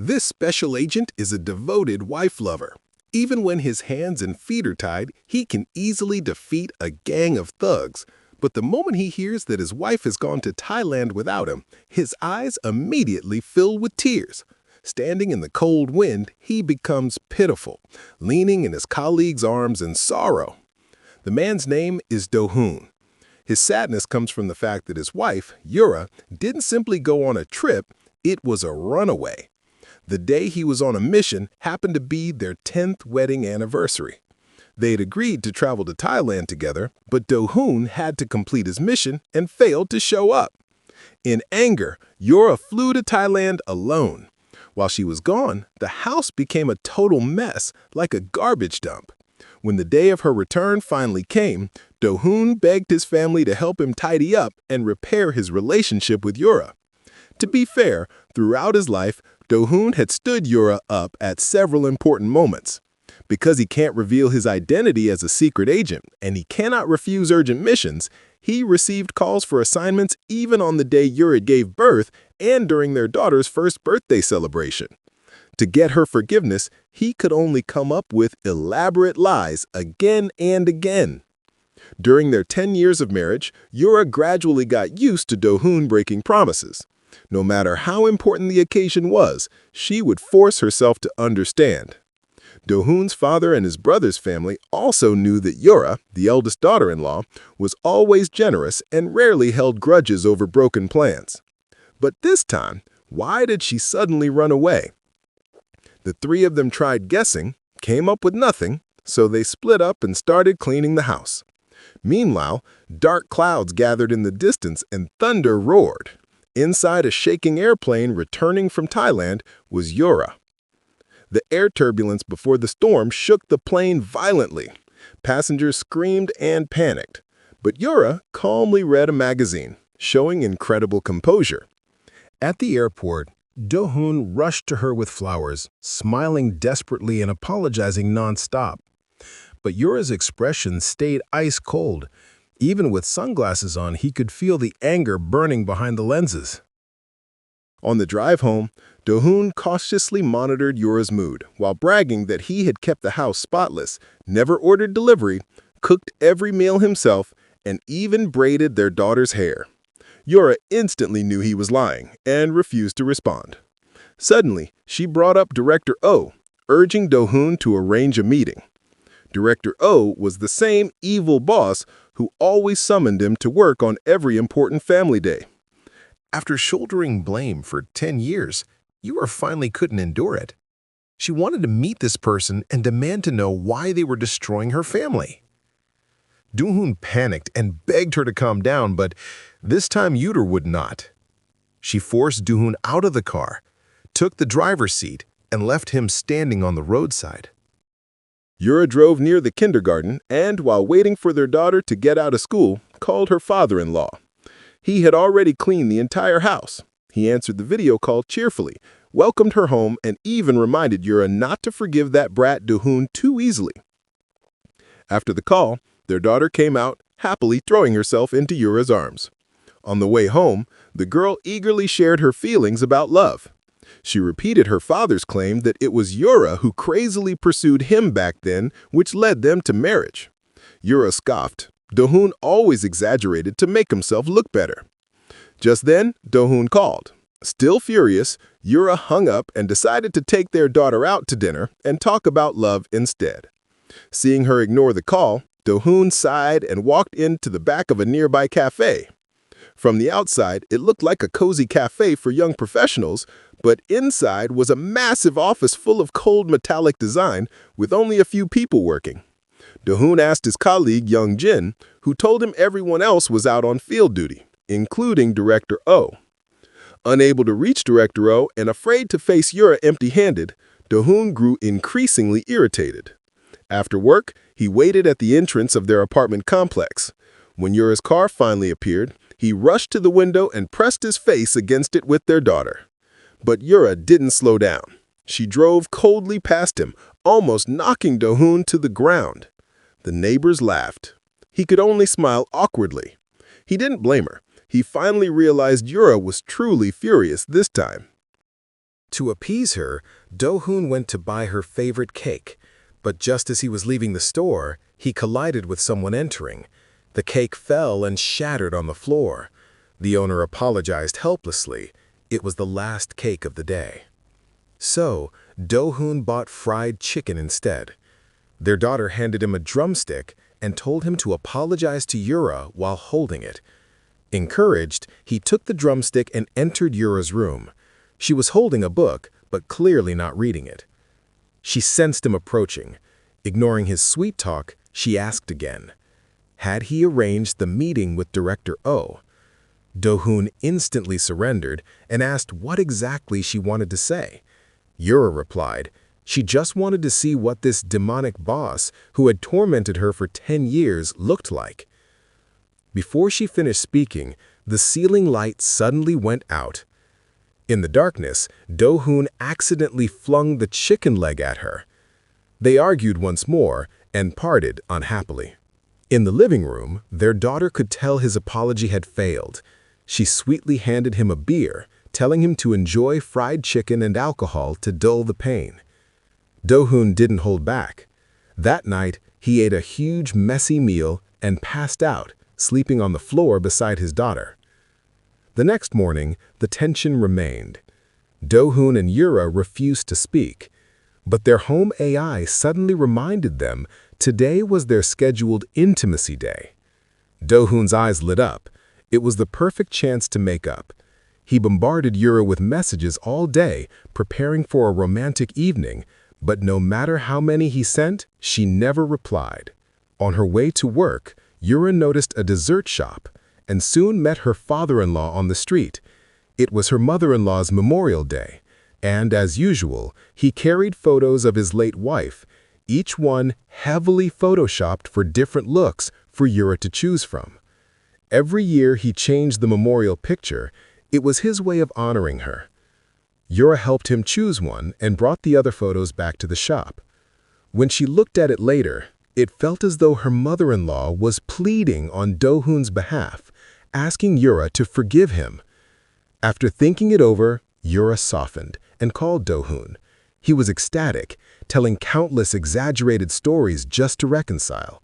This special agent is a devoted wife lover. Even when his hands and feet are tied, he can easily defeat a gang of thugs. But the moment he hears that his wife has gone to Thailand without him, his eyes immediately fill with tears. Standing in the cold wind, he becomes pitiful, leaning in his colleague's arms in sorrow. The man's name is Do-hoon. His sadness comes from the fact that his wife, Yura, didn't simply go on a trip, it was a runaway. The day he was on a mission happened to be their 10th wedding anniversary. They had agreed to travel to Thailand together, but Do-hoon had to complete his mission and failed to show up. In anger, Yura flew to Thailand alone. While she was gone, the house became a total mess, like a garbage dump. When the day of her return finally came, Do-hoon begged his family to help him tidy up and repair his relationship with Yura. To be fair, throughout his life, Do-hoon had stood Yura up at several important moments. Because he can't reveal his identity as a secret agent and he cannot refuse urgent missions, he received calls for assignments even on the day Yura gave birth and during their daughter's first birthday celebration. To get her forgiveness, he could only come up with elaborate lies again and again. During their 10 years of marriage, Yura gradually got used to Do-hoon breaking promises. No matter how important the occasion was, she would force herself to understand. Do-hoon's father and his brother's family also knew that Yura, the eldest daughter-in-law, was always generous and rarely held grudges over broken plans. But this time, why did she suddenly run away? The three of them tried guessing, came up with nothing, so they split up and started cleaning the house. Meanwhile, dark clouds gathered in the distance and thunder roared. Inside a shaking airplane returning from Thailand was Yura. The air turbulence before the storm shook the plane violently. Passengers screamed and panicked. But Yura calmly read a magazine, showing incredible composure. At the airport, Do-hoon rushed to her with flowers, smiling desperately and apologizing nonstop. But Yura's expression stayed ice cold. Even with sunglasses on, he could feel the anger burning behind the lenses. On the drive home, Do-hoon cautiously monitored Yura's mood while bragging that he had kept the house spotless, never ordered delivery, cooked every meal himself, and even braided their daughter's hair. Yura instantly knew he was lying and refused to respond. Suddenly, she brought up Director Oh, urging Do-hoon to arrange a meeting. Director Oh was the same evil boss who always summoned him to work on every important family day. After shouldering blame for 10 years, Yura finally couldn't endure it. She wanted to meet this person and demand to know why they were destroying her family. Do-hoon panicked and begged her to calm down, but this time Yura would not. She forced Do-hoon out of the car, took the driver's seat, and left him standing on the roadside. Yura drove near the kindergarten and, while waiting for their daughter to get out of school, called her father-in-law. He had already cleaned the entire house. He answered the video call cheerfully, welcomed her home, and even reminded Yura not to forgive that brat Do-hoon too easily. After the call, their daughter came out, happily throwing herself into Yura's arms. On the way home, the girl eagerly shared her feelings about love. She repeated her father's claim that it was Yura who crazily pursued him back then, which led them to marriage. Yura scoffed. Do-hoon always exaggerated to make himself look better. Just then, Do-hoon called. Still furious, Yura hung up and decided to take their daughter out to dinner and talk about love instead. Seeing her ignore the call, Do-hoon sighed and walked into the back of a nearby cafe. From the outside, it looked like a cozy cafe for young professionals, but inside was a massive office full of cold metallic design with only a few people working. Do-hoon asked his colleague, Young Jin, who told him everyone else was out on field duty, including Director Oh. Unable to reach Director Oh and afraid to face Yura empty-handed, Do-hoon grew increasingly irritated. After work, he waited at the entrance of their apartment complex. When Yura's car finally appeared, he rushed to the window and pressed his face against it with their daughter. But Yura didn't slow down. She drove coldly past him, almost knocking Do-hoon to the ground. The neighbors laughed. He could only smile awkwardly. He didn't blame her. He finally realized Yura was truly furious this time. To appease her, Do-hoon went to buy her favorite cake, but just as he was leaving the store, he collided with someone entering. The cake fell and shattered on the floor. The owner apologized helplessly. It was the last cake of the day. So, Do-hoon bought fried chicken instead. Their daughter handed him a drumstick and told him to apologize to Yura while holding it. Encouraged, he took the drumstick and entered Yura's room. She was holding a book, but clearly not reading it. She sensed him approaching. Ignoring his sweet talk, she asked again. Had he arranged the meeting with Director O? Do-hoon instantly surrendered and asked what exactly she wanted to say. Yura replied, she just wanted to see what this demonic boss, who had tormented her for 10 years, looked like. Before she finished speaking, the ceiling light suddenly went out. In the darkness, Do-hoon accidentally flung the chicken leg at her. They argued once more and parted unhappily. In the living room, their daughter could tell his apology had failed. She sweetly handed him a beer, telling him to enjoy fried chicken and alcohol to dull the pain. Do-hoon didn't hold back. That night, he ate a huge, messy meal and passed out, sleeping on the floor beside his daughter. The next morning, the tension remained. Do-hoon and Yura refused to speak, but their home AI suddenly reminded them today was their scheduled intimacy day. Do-hoon's eyes lit up. It was the perfect chance to make up. He bombarded Yura with messages all day, preparing for a romantic evening, but no matter how many he sent, she never replied. On her way to work, Yura noticed a dessert shop and soon met her father-in-law on the street. It was her mother-in-law's Memorial Day, and as usual, he carried photos of his late wife, each one heavily photoshopped for different looks for Yura to choose from. Every year he changed the memorial picture. It was his way of honoring her. Yura helped him choose one and brought the other photos back to the shop. When she looked at it later, it felt as though her mother-in-law was pleading on Do-hoon's behalf, asking Yura to forgive him. After thinking it over, Yura softened and called Do-hoon. He was ecstatic, telling countless exaggerated stories just to reconcile.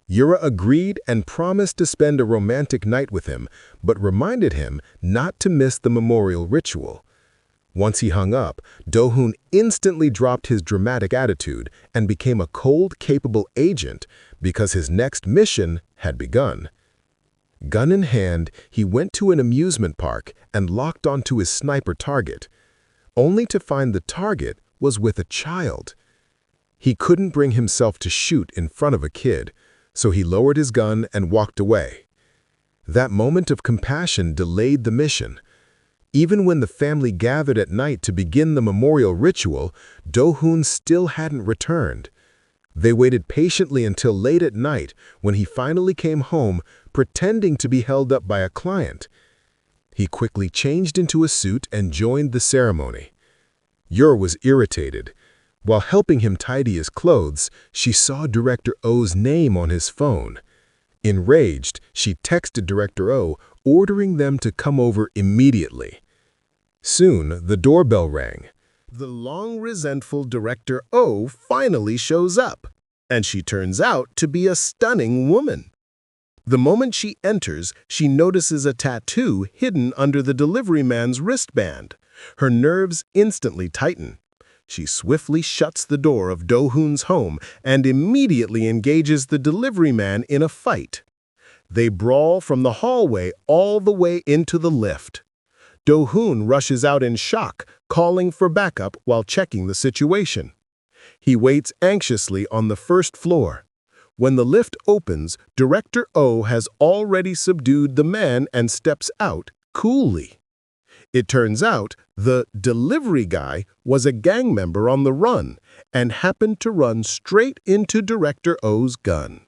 Yura agreed and promised to spend a romantic night with him, but reminded him not to miss the memorial ritual. Once he hung up, Do-hoon instantly dropped his dramatic attitude and became a cold, capable agent because his next mission had begun. Gun in hand, he went to an amusement park and locked onto his sniper target, only to find the target was with a child. He couldn't bring himself to shoot in front of a kid, so he lowered his gun and walked away. That moment of compassion delayed the mission. Even when the family gathered at night to begin the memorial ritual, Do-hoon still hadn't returned. They waited patiently until late at night when he finally came home, pretending to be held up by a client. He quickly changed into a suit and joined the ceremony. Yura was irritated. While helping him tidy his clothes, she saw Director O's name on his phone. Enraged, she texted Director O, ordering them to come over immediately. Soon, the doorbell rang. The long resentful Director O finally shows up, and she turns out to be a stunning woman. The moment she enters, she notices a tattoo hidden under the delivery man's wristband. Her nerves instantly tighten. She swiftly shuts the door of Do-hoon's home and immediately engages the delivery man in a fight. They brawl from the hallway all the way into the lift. Do-hoon rushes out in shock, calling for backup while checking the situation. He waits anxiously on the first floor. When the lift opens, Director O has already subdued the man and steps out coolly. It turns out the delivery guy was a gang member on the run and happened to run straight into Director O's gun.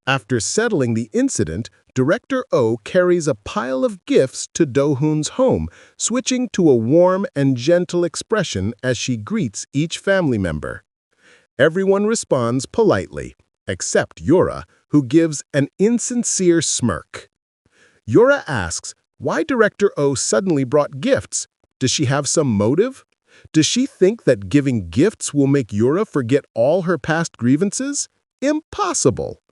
After settling the incident, Director O carries a pile of gifts to Do-hoon's home, switching to a warm and gentle expression as she greets each family member. Everyone responds politely, except Yura, who gives an insincere smirk. Yura asks why Director O suddenly brought gifts. Does she have some motive? Does she think that giving gifts will make Yura forget all her past grievances? Impossible.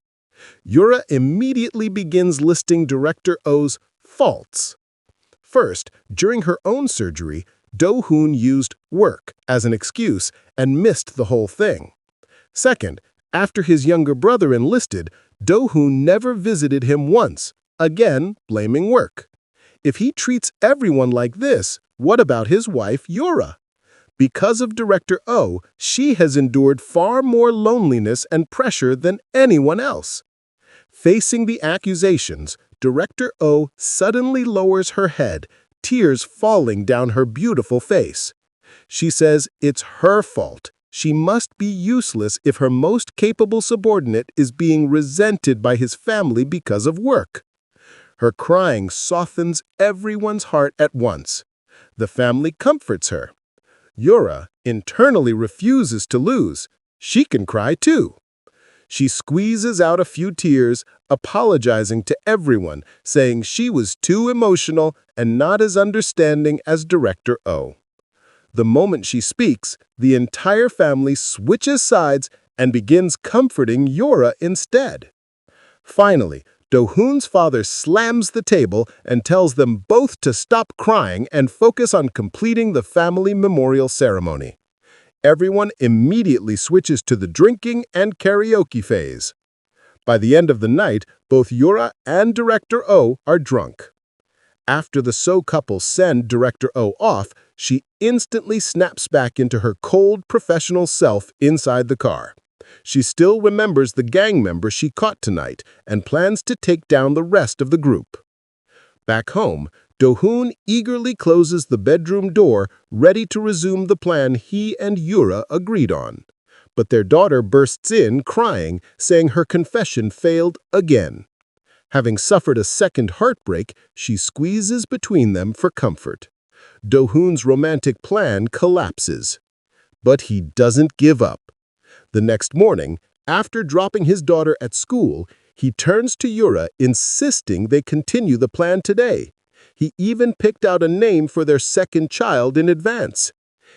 Yura immediately begins listing Director O's faults. First, during her own surgery, Do-hoon used work as an excuse and missed the whole thing. Second, after his younger brother enlisted, Do-hoon never visited him once, again blaming work. If he treats everyone like this, what about his wife, Yura? Because of Director O, she has endured far more loneliness and pressure than anyone else. Facing the accusations, Director O suddenly lowers her head, tears falling down her beautiful face. She says it's her fault. She must be useless if her most capable subordinate is being resented by his family because of work. Her crying softens everyone's heart at once. The family comforts her. Yura internally refuses to lose. She can cry too. She squeezes out a few tears, apologizing to everyone, saying she was too emotional and not as understanding as Director O. The moment she speaks, the entire family switches sides and begins comforting Yura instead. Finally, Do-hoon's father slams the table and tells them both to stop crying and focus on completing the family memorial ceremony. Everyone immediately switches to the drinking and karaoke phase. By the end of the night, both Yura and Director O are drunk. After the So couple send Director O off, she instantly snaps back into her cold, professional self inside the car. She still remembers the gang member she caught tonight and plans to take down the rest of the group. Back home, Do-hoon eagerly closes the bedroom door, ready to resume the plan he and Yura agreed on. But their daughter bursts in, crying, saying her confession failed again. Having suffered a second heartbreak, she squeezes between them for comfort. Do-hoon's romantic plan collapses. But he doesn't give up. The next morning, after dropping his daughter at school, he turns to Yura, insisting they continue the plan today. He even picked out a name for their second child in advance.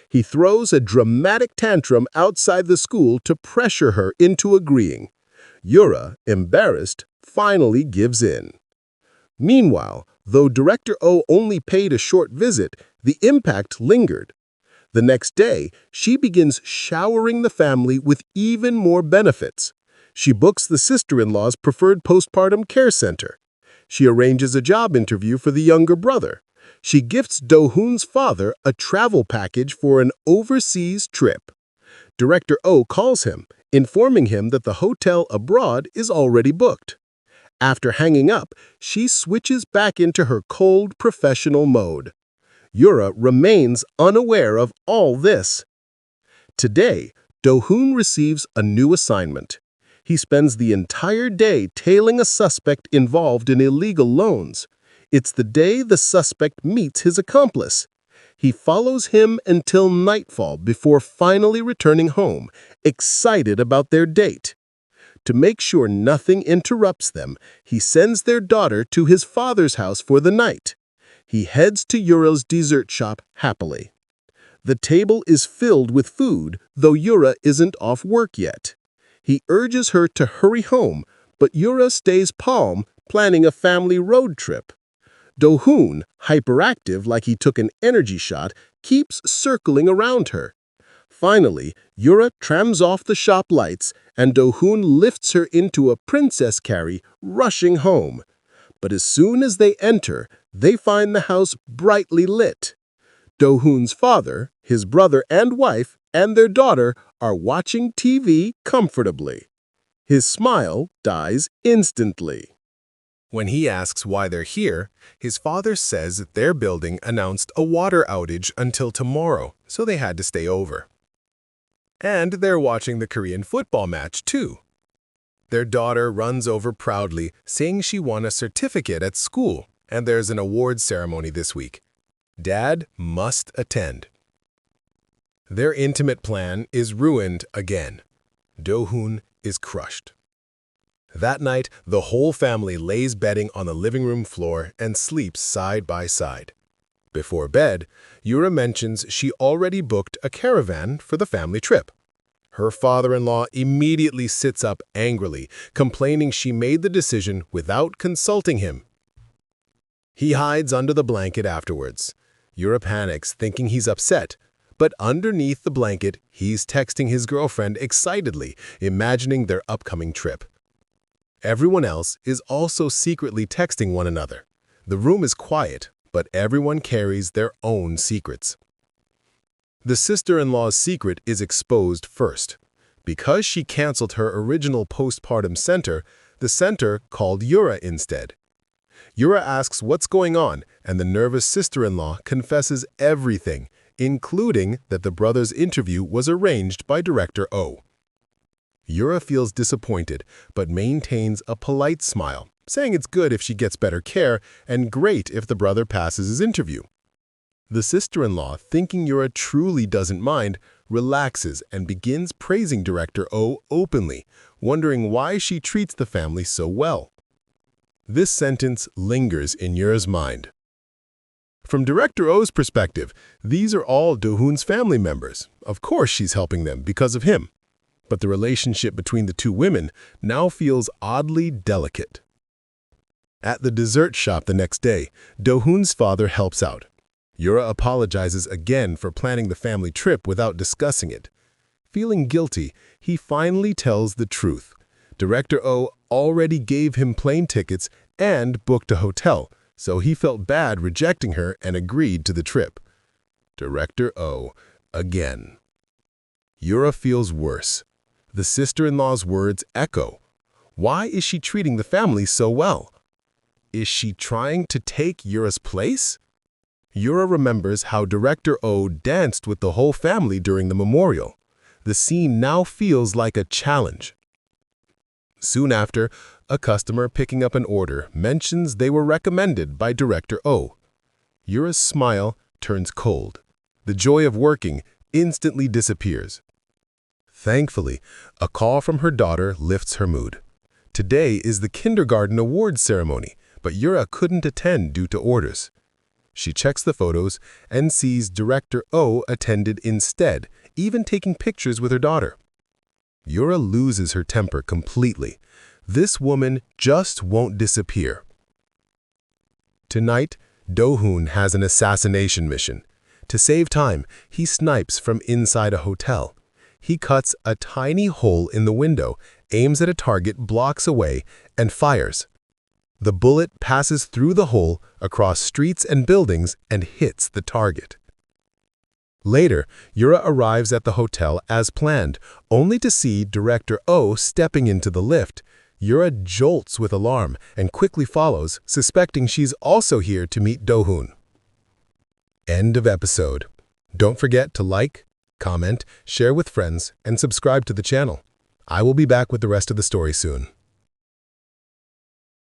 He throws a dramatic tantrum outside the school to pressure her into agreeing. Yura, embarrassed, finally gives in. Meanwhile, though Director O only paid a short visit, the impact lingered. The next day, she begins showering the family with even more benefits. She books the sister-in-law's preferred postpartum care center. She arranges a job interview for the younger brother. She gifts Do-hoon's father a travel package for an overseas trip. Director O calls him, informing him that the hotel abroad is already booked. After hanging up, she switches back into her cold, professional mode. Yura remains unaware of all this. Today, Do-hoon receives a new assignment. He spends the entire day tailing a suspect involved in illegal loans. It's the day the suspect meets his accomplice. He follows him until nightfall before finally returning home, excited about their date. To make sure nothing interrupts them, he sends their daughter to his father's house for the night. He heads to Yura's dessert shop happily. The table is filled with food, though Yura isn't off work yet. He urges her to hurry home, but Yura stays calm, planning a family road trip. Do-hoon, hyperactive like he took an energy shot, keeps circling around her. Finally, Yura trams off the shop lights, and Do-hoon lifts her into a princess carry, rushing home. But as soon as they enter, they find the house brightly lit. Do-hoon's father, his brother and wife, and their daughter are watching TV comfortably. His smile dies instantly. When he asks why they're here, his father says that their building announced a water outage until tomorrow, so they had to stay over. And they're watching the Korean football match, too. Their daughter runs over proudly, saying she won a certificate at school, and there's an awards ceremony this week. Dad must attend. Their intimate plan is ruined again. Do-hoon is crushed. That night, the whole family lays bedding on the living room floor and sleeps side by side. Before bed, Yura mentions she already booked a caravan for the family trip. Her father-in-law immediately sits up angrily, complaining she made the decision without consulting him. He hides under the blanket afterwards. Yura panics, thinking he's upset, but underneath the blanket, he's texting his girlfriend excitedly, imagining their upcoming trip. Everyone else is also secretly texting one another. The room is quiet, but everyone carries their own secrets. The sister-in-law's secret is exposed first. Because she canceled her original postpartum center, the center called Yura instead. Yura asks what's going on, and the nervous sister-in-law confesses everything, including that the brother's interview was arranged by Director O. Yura feels disappointed, but maintains a polite smile, saying it's good if she gets better care and great if the brother passes his interview. The sister-in-law, thinking Yura truly doesn't mind, relaxes and begins praising Director O openly, wondering why she treats the family so well. This sentence lingers in Yura's mind. From Director O's perspective, these are all Do-hoon's family members. Of course she's helping them because of him. But the relationship between the two women now feels oddly delicate. At the dessert shop the next day, Do-hoon's father helps out. Yura apologizes again for planning the family trip without discussing it. Feeling guilty, he finally tells the truth. Director O already gave him plane tickets and booked a hotel, so he felt bad rejecting her and agreed to the trip. Director O, again. Yura feels worse. The sister-in-law's words echo. Why is she treating the family so well? Is she trying to take Yura's place? Yura remembers how Director O danced with the whole family during the memorial. The scene now feels like a challenge. Soon after, a customer picking up an order mentions they were recommended by Director O. Yura's smile turns cold. The joy of working instantly disappears. Thankfully, a call from her daughter lifts her mood. Today is the kindergarten awards ceremony, but Yura couldn't attend due to orders. She checks the photos and sees Director O attended instead, even taking pictures with her daughter. Yura loses her temper completely. This woman just won't disappear. Tonight, Do-hoon has an assassination mission. To save time, he snipes from inside a hotel. He cuts a tiny hole in the window, aims at a target blocks away, and fires. The bullet passes through the hole, across streets and buildings, and hits the target. Later, Yura arrives at the hotel as planned, only to see Director O stepping into the lift. Yura jolts with alarm and quickly follows, suspecting she's also here to meet Do-hoon. End of episode. Don't forget to like, comment, share with friends, and subscribe to the channel. I will be back with the rest of the story soon.